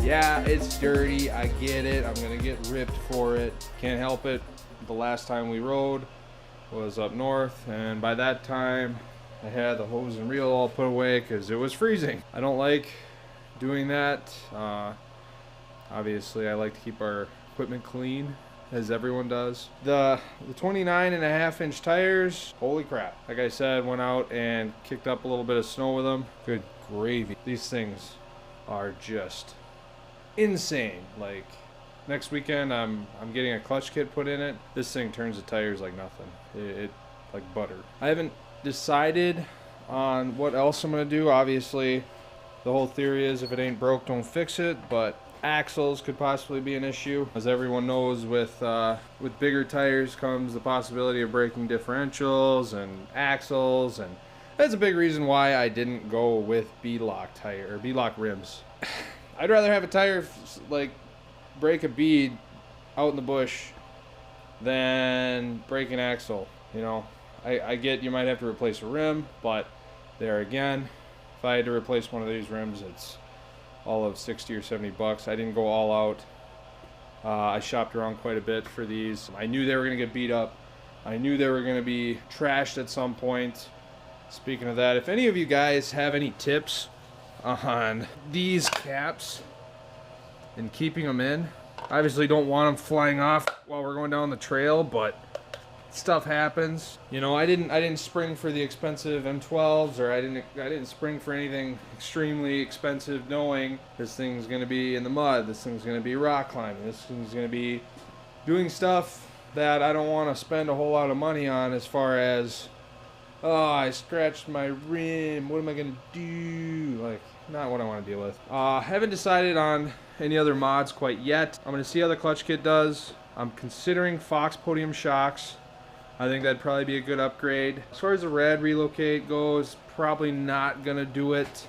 Yeah, it's dirty. I get it. I'm gonna get ripped for it. Can't help it. The last time we rode was up north, and by that time I had the hose and reel all put away because it was freezing. I don't like doing that. Obviously I like to keep our equipment clean, as everyone does. The 29.5-inch tires, holy crap. Like I said, went out and kicked up a little bit of snow with them. Good gravy. These things are just insane. Like, next weekend I'm getting a clutch kit put in it. This thing turns the tires like nothing. It like butter. I haven't decided on what else I'm gonna do. Obviously the whole theory is if it ain't broke, don't fix it, but axles could possibly be an issue. As everyone knows, with bigger tires comes the possibility of breaking differentials and axles, and that's a big reason why I didn't go with bead-lock tire or bead-lock rims. I'd rather have a tire like break a bead out in the bush than break an axle. You know, I get you might have to replace a rim, but there again, if I had to replace one of these rims, it's all of 60 or 70 bucks. I didn't go all out. I shopped around quite a bit for these. I knew they were gonna get beat up. I knew they were gonna be trashed at some point. Speaking of that, if any of you guys have any tips on these caps and keeping them in, obviously don't want them flying off while we're going down the trail, but stuff happens. You know, I didn't spring for the expensive M12s, or I didn't spring for anything extremely expensive, knowing this thing's gonna be in the mud, this thing's gonna be rock climbing, this thing's gonna be doing stuff that I don't want to spend a whole lot of money on, as far as, oh, I scratched my rim, what am I gonna do? Like, not what I want to deal with. Haven't decided on any other mods quite yet. I'm gonna see how the clutch kit does. I'm considering Fox Podium shocks. I think that'd probably be a good upgrade. As far as the rad relocate goes, probably not gonna do it,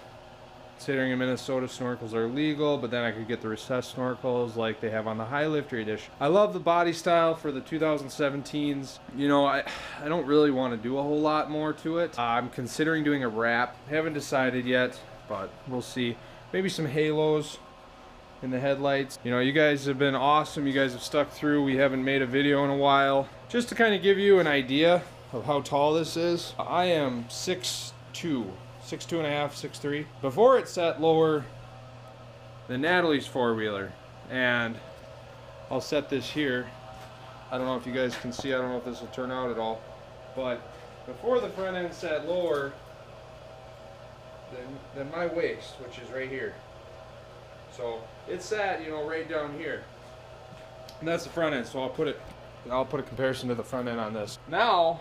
considering in Minnesota snorkels are legal, but then I could get the recessed snorkels like they have on the High Lifter edition. I love the body style for the 2017s. You know, I don't really want to do a whole lot more to it. I'm considering doing a wrap. Haven't decided yet, but we'll see. Maybe some halos in the headlights. You know, you guys have been awesome. You guys have stuck through. We haven't made a video in a while. Just to kind of give you an idea of how tall this is, I am 6'2", 6'2 and a half, 6'3". Before it sat lower than Natalie's four-wheeler, and I'll set this here. I don't know if you guys can see, I don't know if this will turn out at all, but before the front end sat lower than my waist, which is right here. So it sat, you know, right down here, and that's the front end. So I'll put a comparison to the front end on this. Now,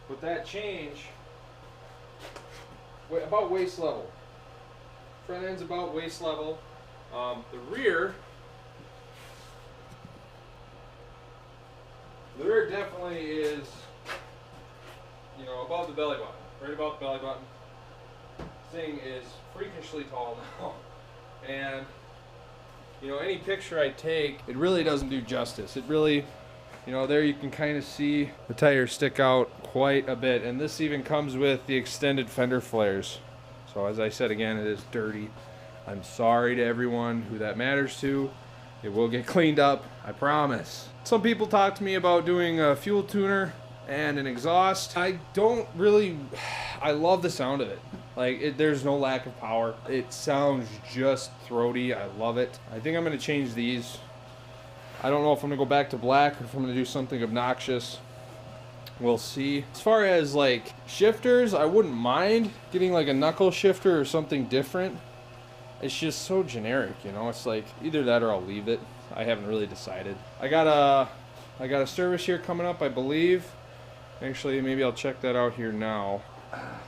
with that change, about waist level. Front end's about waist level. The rear definitely is, you know, above the belly button, right above the belly button. This thing is freakishly tall now. And, you know, any picture I take, it really doesn't do justice. It really, you know, there you can kind of see the tires stick out quite a bit. And this even comes with the extended fender flares. So as I said again, it is dirty. I'm sorry to everyone who that matters to. It will get cleaned up, I promise. Some people talk to me about doing a fuel tuner and an exhaust. I love the sound of it. Like, there's no lack of power. It sounds just throaty. I love it. I think I'm going to change these. I don't know if I'm going to go back to black or if I'm going to do something obnoxious. We'll see. As far as, like, shifters, I wouldn't mind getting, like, a knuckle shifter or something different. It's just so generic, you know? It's like, either that or I'll leave it. I haven't really decided. I got a service here coming up, I believe. Actually, maybe I'll check that out here now.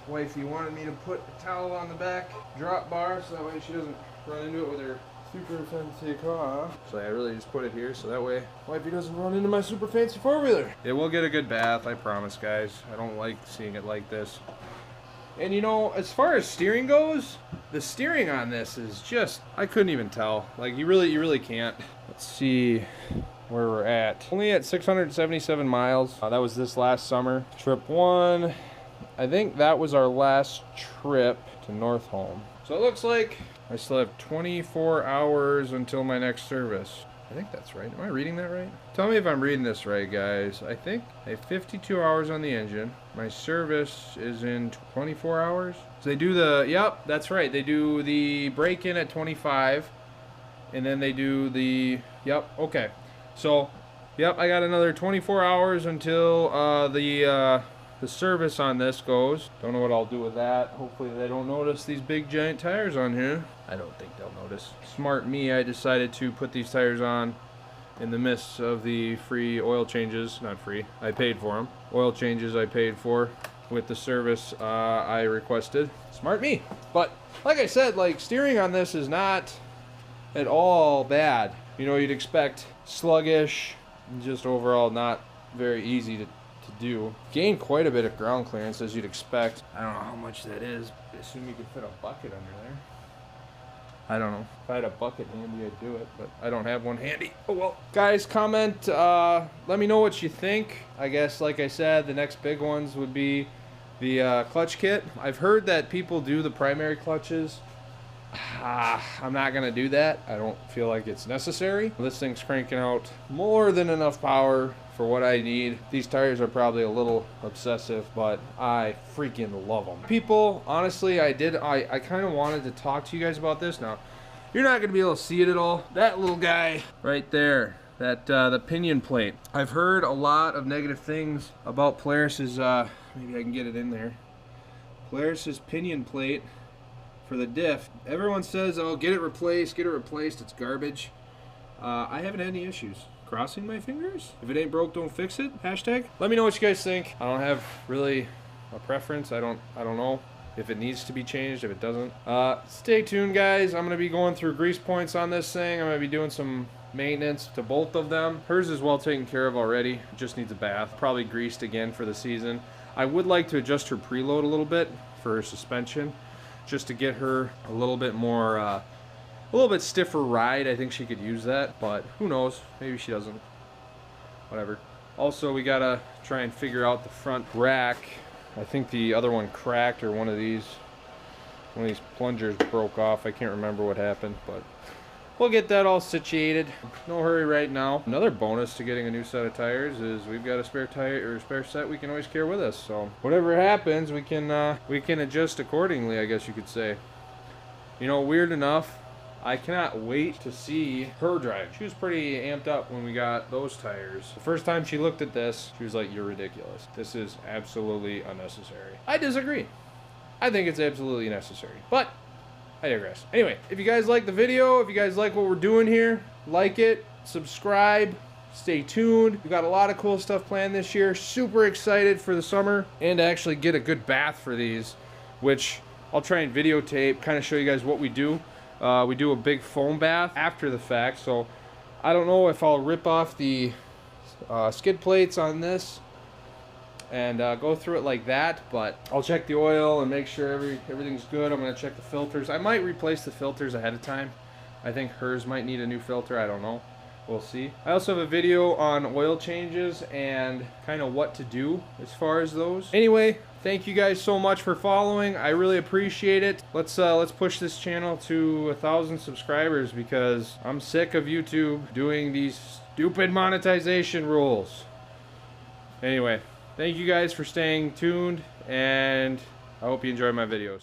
Wifey wanted me to put a towel on the back drop bar so that way she doesn't run into it with her super fancy car. So I really just put it here so that way wifey doesn't run into my super fancy four-wheeler. It will get a good bath, I promise, guys. I don't like seeing it like this. And you know, as far as steering goes, the steering on this is just, I couldn't even tell. Like, you really can't. Let's see where we're at. Only at 677 miles. That was this last summer. Trip 1. I think that was our last trip to North Home. So it looks like I still have 24 hours until my next service. I think that's right. Am I reading that right? Tell me if I'm reading this right, guys. I think I have 52 hours on the engine. My service is in 24 hours. So they do the, yep, that's right. They do the break-in at 25. And then they do the, yep, okay. So, yep, I got another 24 hours until the service on this goes. Don't know what I'll do with that. Hopefully they don't notice these big giant tires on here. I don't think they'll notice. Smart me, I decided to put these tires on in the midst of the free oil changes. Not free, I paid for them. Oil changes I paid for with the service I requested. Smart me. But like I said, like, steering on this is not at all bad. You know, you'd expect sluggish, just overall not very easy to do. Gained quite a bit of ground clearance, as you'd expect. I don't know how much that is. I assume you could fit a bucket under there. I don't know. If I had a bucket handy, I'd do it, but I don't have one handy. Oh well. Guys, comment, let me know what you think. I guess, like I said, the next big ones would be the clutch kit. I've heard that people do the primary clutches. I'm not gonna do that. I don't feel like it's necessary. This thing's cranking out more than enough power for what I need. These tires are probably a little obsessive, but I freaking love them. People, honestly, I kind of wanted to talk to you guys about this. Now, you're not gonna be able to see it at all. That little guy right there, that the pinion plate. I've heard a lot of negative things about Polaris's, maybe I can get it in there. Polaris's pinion plate for the diff. Everyone says, oh, get it replaced, it's garbage. I haven't had any issues. Crossing my fingers? If it ain't broke, don't fix it. Hashtag. Let me know what you guys think. I don't have really a preference. I don't know if it needs to be changed, if it doesn't. Stay tuned, guys. I'm gonna be going through grease points on this thing. I'm gonna be doing some maintenance to both of them. Hers is well taken care of already. It just needs a bath. Probably greased again for the season. I would like to adjust her preload a little bit for her suspension, just to get her a little bit more, a little bit stiffer ride. I think she could use that, but who knows? Maybe she doesn't. Whatever. Also, we gotta try and figure out the front rack. I think the other one cracked, or one of these plungers broke off. I can't remember what happened, but we'll get that all situated. No hurry right now. Another bonus to getting a new set of tires is we've got a spare tire or spare set we can always carry with us. So whatever happens, we can adjust accordingly, I guess you could say. You know, weird enough, I cannot wait to see her drive. She was pretty amped up when we got those tires. The first time she looked at this, she was like, "You're ridiculous. This is absolutely unnecessary." I disagree. I think it's absolutely necessary, but I digress. Anyway, if you guys like the video, if you guys like what we're doing here, like it, subscribe, stay tuned. We've got a lot of cool stuff planned this year. Super excited for the summer and to actually get a good bath for these, which I'll try and videotape, kind of show you guys what we do. We do a big foam bath after the fact, so I don't know if I'll rip off the skid plates on this and go through it like that, but I'll check the oil and make sure everything's good. I'm going to check the filters. I might replace the filters ahead of time. I think hers might need a new filter. I don't know. We'll see. I also have a video on oil changes and kind of what to do as far as those. Anyway, thank you guys so much for following. I really appreciate it. Let's push this channel to 1,000 subscribers because I'm sick of YouTube doing these stupid monetization rules. Anyway, thank you guys for staying tuned, and I hope you enjoy my videos.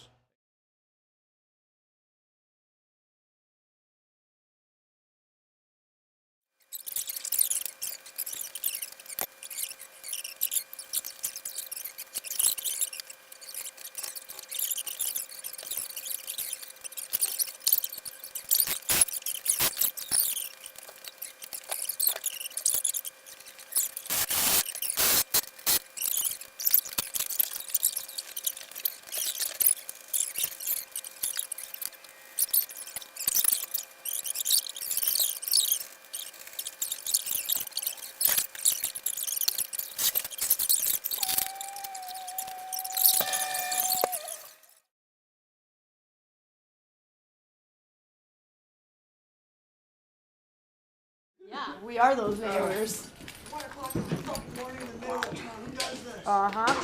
Yeah, we are those neighbors. 1 o'clock in the morning in the middle of town. Who does this? Uh-huh.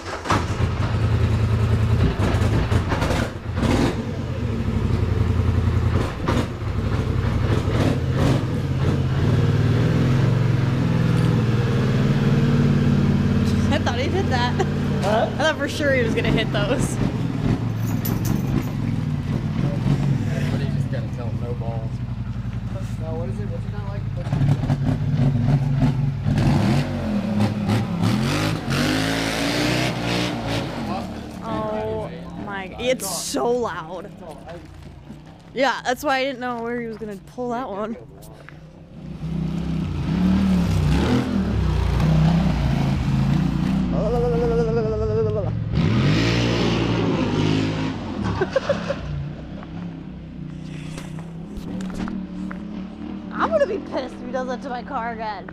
thought for sure he was gonna hit those. But he just gotta tell him no balls. No, what is it? What's it not like? Oh my, it's so loud. Yeah, that's why I didn't know where he was gonna pull that one. I'm gonna be pissed if he does that to my car again.